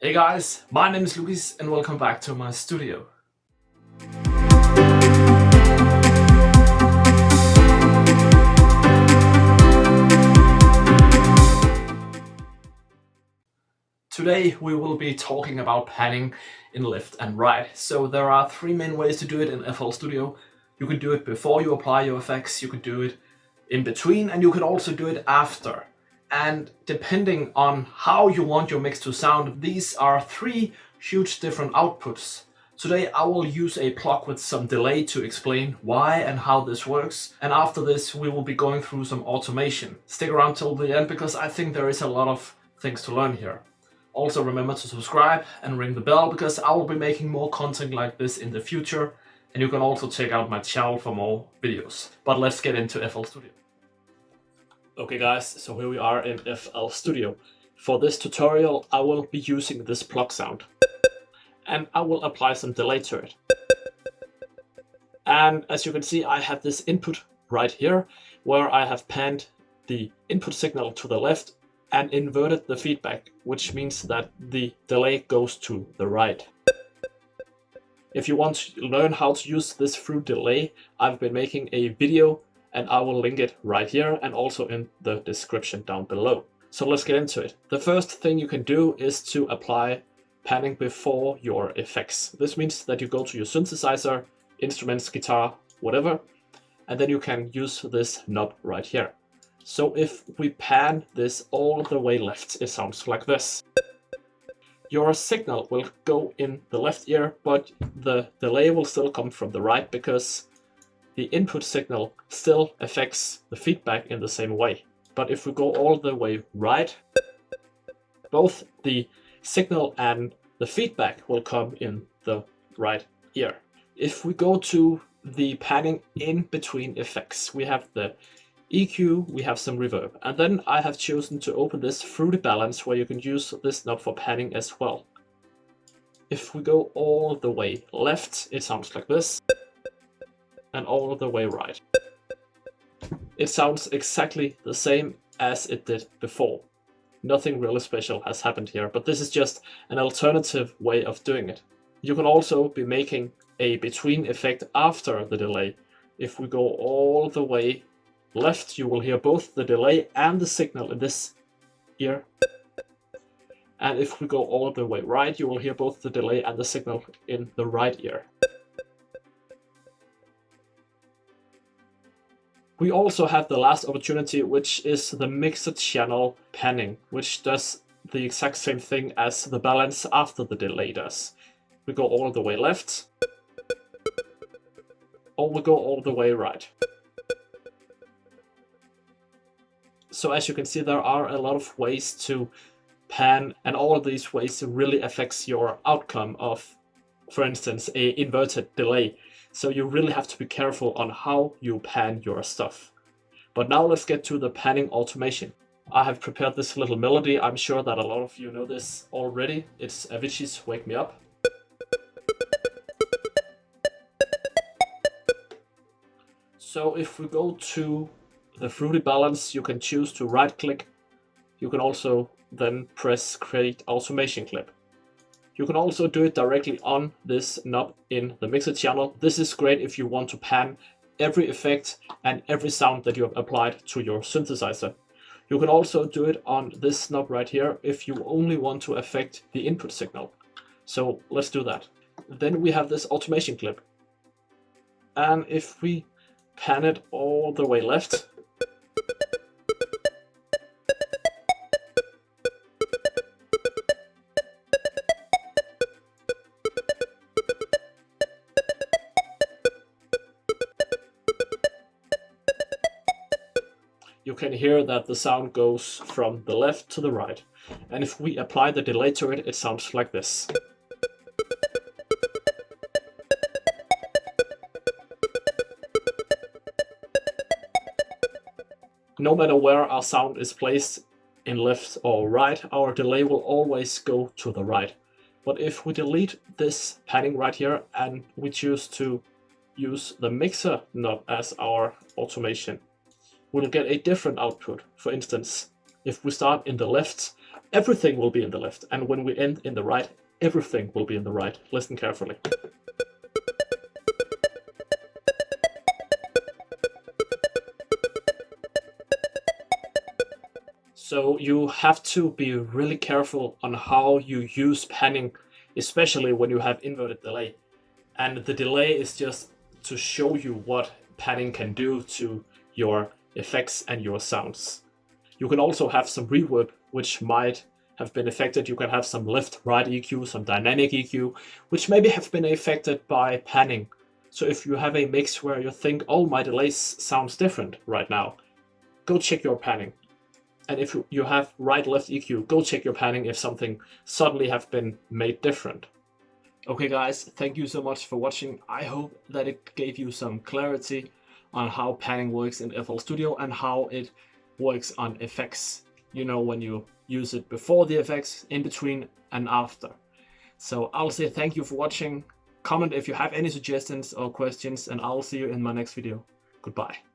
Hey guys, my name is Lucas and welcome back to my studio. Today we will be talking about panning in left and right. So there are three main ways to do it in FL Studio. You can do it before you apply your effects, you could do it in between, and you could also do it after. And depending on how you want your mix to sound, these are three huge different outputs. Today I will use a Pluck with some delay to explain why and how this works, and after this we will be going through some automation. Stick around till the end because I think there is a lot of things to learn here. Also remember to subscribe and ring the bell because I will be making more content like this in the future, and you can also check out my channel for more videos. But let's get into FL Studio. Okay guys, so here we are in FL Studio. For this tutorial I will be using this Pluck sound, and I will apply some delay to it. And as you can see, I have this input right here where I have panned the input signal to the left and inverted the feedback, which means that the delay goes to the right. If you want to learn how to use this through delay, I've been making a video and I will link it right here and also in the description down below. So let's get into it. The first thing you can do is to apply panning before your effects. This means that you go to your synthesizer, instruments, guitar, whatever, and then you can use this knob right here. So if we pan this all the way left, it sounds like this. Your signal will go in the left ear, but the delay will still come from the right because the input signal still affects the feedback in the same way. But if we go all the way right, both the signal and the feedback will come in the right ear. If we go to the panning in between effects, we have the EQ, we have some reverb, and then I have chosen to open this Fruity Balance where you can use this knob for panning as well. If we go all the way left, it sounds like this, and all the way right. It sounds exactly the same as it did before. Nothing really special has happened here, but this is just an alternative way of doing it. You can also be making a between effect after the delay. If we go all the way left, you will hear both the delay and the signal in this ear. And if we go all the way right, you will hear both the delay and the signal in the right ear. We also have the last opportunity, which is the mixer channel panning, which does the exact same thing as the balance after the delay does. We go all the way left, or we go all the way right. So as you can see, there are a lot of ways to pan, and all of these ways really affects your outcome of, for instance, a inverted delay. So you really have to be careful on how you pan your stuff. But now let's get to the panning automation. I have prepared this little melody. I'm sure that a lot of you know this already. It's Avicii's Wake Me Up. So if we go to the Fruity Balance, you can choose to right click. You can also then press Create Automation Clip. You can also do it directly on this knob in the mixer channel. This is great if you want to pan every effect and every sound that you have applied to your synthesizer. You can also do it on this knob right here if you only want to affect the input signal. So let's do that. Then we have this automation clip. And if we pan it all the way left, you can hear that the sound goes from the left to the right. And if we apply the delay to it, it sounds like this. No matter where our sound is placed, in left or right, our delay will always go to the right. But if we delete this panning right here and we choose to use the mixer knob as our automation, we'll get a different output. For instance, if we start in the left everything will be in the left. And when we end in the right, everything will be in the right. Listen carefully. So you have to be really careful on how you use panning, especially when you have inverted delay. And the delay is just to show you what panning can do to your effects and your sounds. You can also have some reverb, which might have been affected. You can have some left-right EQ, some dynamic EQ, which maybe have been affected by panning. So if you have a mix where you think, oh, my delay sounds different right now, go check your panning. And if you have right-left EQ, go check your panning if something suddenly have been made different. Okay guys, thank you so much for watching. I hope that it gave you some clarity on how panning works in FL Studio and how it works on effects. You know, when you use it before the effects, in between and after. So I'll say thank you for watching. Comment if you have any suggestions or questions, and I'll see you in my next video. Goodbye.